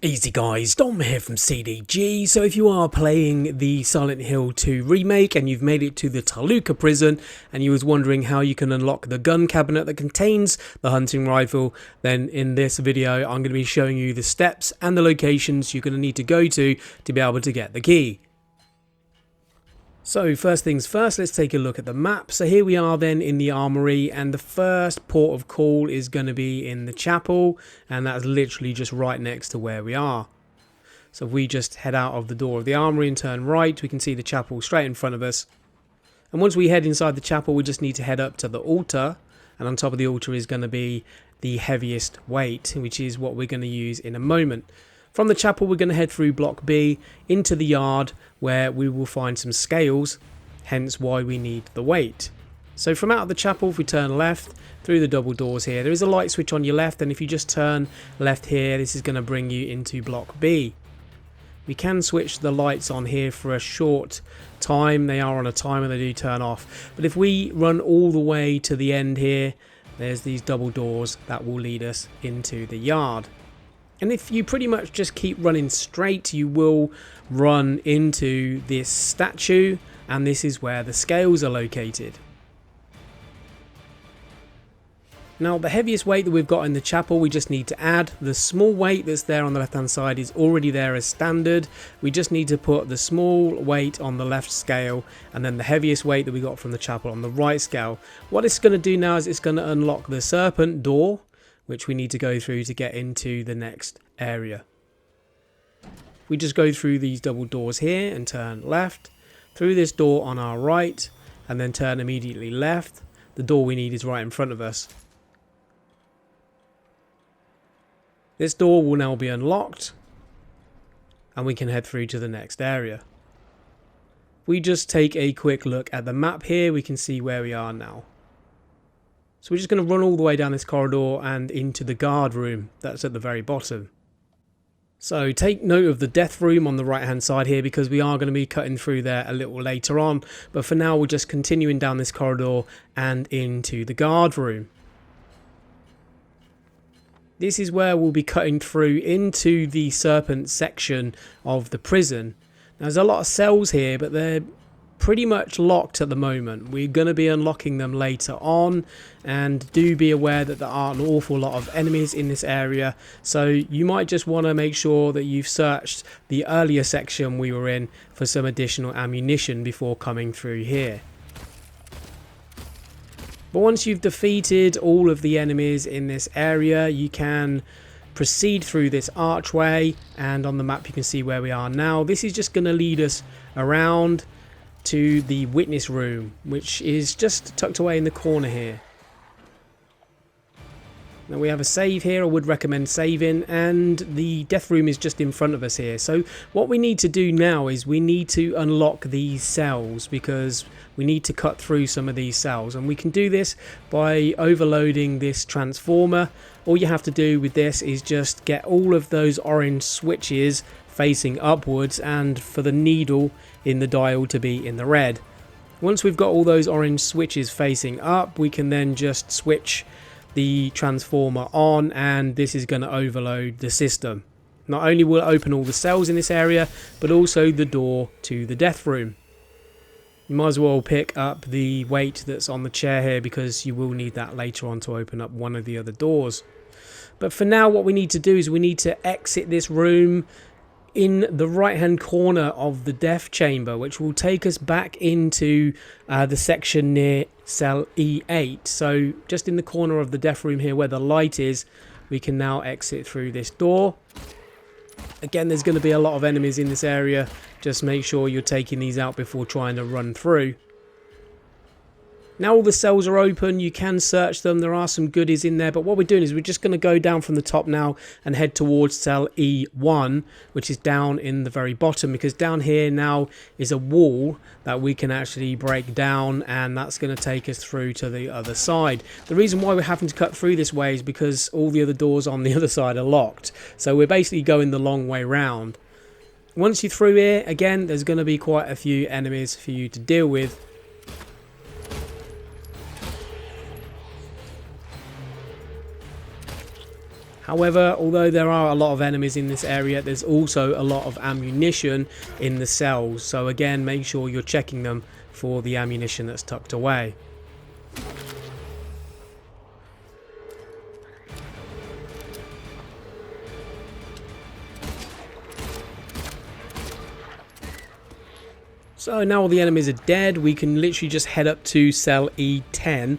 Easy guys, Dom here from CDG. So if you are playing the Silent Hill 2 remake and you've made it to the Toluca prison and you was wondering how you can unlock the gun cabinet that contains the hunting rifle, then in this video I'm going to be showing you the steps and the locations you're going to need to go to be able to get the key. So first things first, let's take a look at the map. So here we are then in the armory, and the first port of call is going to be in the chapel, and that's literally just right next to where we are. So if we just head out of the door of the armory and turn right, we can see the chapel straight in front of us. And once we head inside the chapel, we just need to head up to the altar, and on top of the altar is going to be the heaviest weight, which is what we're going to use in a moment. From the chapel, we're going to head through block B into the yard where we will find some scales, hence why we need the weight. So from out of the chapel, if we turn left through the double doors here, there is a light switch on your left, and if you just turn left here, this is going to bring you into block B. We can switch the lights on here for a short time. They are on a timer, they do turn off. But if we run all the way to the end here, there's these double doors that will lead us into the yard. And if you pretty much just keep running straight, you will run into this statue, and this is where the scales are located. Now the heaviest weight that we've got in the chapel, we just need to add. The small weight that's there on the left hand side is already there as standard. We just need to put the small weight on the left scale, and then the heaviest weight that we got from the chapel on the right scale. What it's going to do now is it's going to unlock the serpent door, which we need to go through to get into the next area. We just go through these double doors here and turn left, through this door on our right, and then turn immediately left. The door we need is right in front of us. This door will now be unlocked, and we can head through to the next area. We just take a quick look at the map here, we can see where we are now. So we're just going to run all the way down this corridor and into the guard room that's at the very bottom. So take note of the death room on the right hand side here, because we are going to be cutting through there a little later on. But for now we're just continuing down this corridor and into the guard room. This is where we'll be cutting through into the serpent section of the prison. Now, there's a lot of cells here, but they're pretty much locked at the moment. We're going to be unlocking them later on, and do be aware that there are an awful lot of enemies in this area, so you might just want to make sure that you've searched the earlier section we were in for some additional ammunition before coming through here. But once you've defeated all of the enemies in this area, you can proceed through this archway, and on the map you can see where we are now. This is just going to lead us around to the witness room, which is just tucked away in the corner here. Now we have a save here. I would recommend saving, and the death room is just in front of us here. So what we need to do now is we need to unlock these cells, because we need to cut through some of these cells, and we can do this by overloading this transformer. All you have to do with this is just get all of those orange switches facing upwards, and for the needle in the dial to be in the red. Once we've got all those orange switches facing up, we can then just switch the transformer on, and this is going to overload the system. Not only will it open all the cells in this area, but also the door to the death room. You might as well pick up the weight that's on the chair here, because you will need that later on to open up one of the other doors. But for now, what we need to do is we need to exit this room in the right hand corner of the death chamber, which will take us back into the section near cell E8. So just in the corner of the death room here where the light is, we can now exit through this door. Again, there's going to be a lot of enemies in this area. Just make sure you're taking these out before trying to run through. Now all the cells are open, you can search them, there are some goodies in there, but what we're doing is we're just going to go down from the top now and head towards cell E1, which is down in the very bottom, because down here now is a wall that we can actually break down, and that's going to take us through to the other side. The reason why we're having to cut through this way is because all the other doors on the other side are locked, so we're basically going the long way round. Once you're through here, again, there's going to be quite a few enemies for you to deal with. However, although there are a lot of enemies in this area, there's also a lot of ammunition in the cells. So again, make sure you're checking them for the ammunition that's tucked away. So now all the enemies are dead, we can literally just head up to cell E10.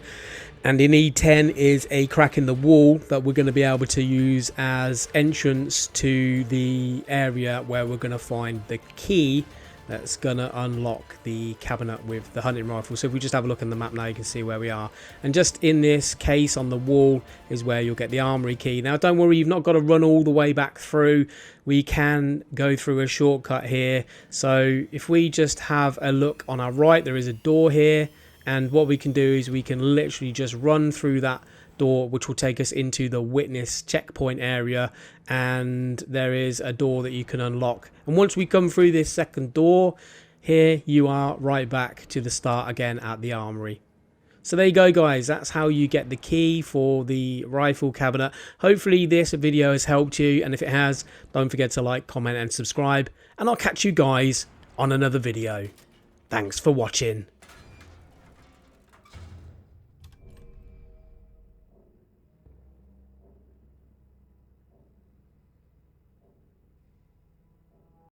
And in E10 is a crack in the wall that we're going to be able to use as entrance to the area where we're going to find the key that's going to unlock the cabinet with the hunting rifle. So if we just have a look on the map now, you can see where we are. And just in this case on the wall is where you'll get the armory key. Now don't worry, you've not got to run all the way back through. We can go through a shortcut here. So if we just have a look on our right, there is a door here. And what we can do is we can literally just run through that door, which will take us into the witness checkpoint area. And there is a door that you can unlock. And once we come through this second door here, you are right back to the start again at the armory. So there you go, guys. That's how you get the key for the rifle cabinet. Hopefully this video has helped you. And if it has, don't forget to like, comment and subscribe. And I'll catch you guys on another video. Thanks for watching.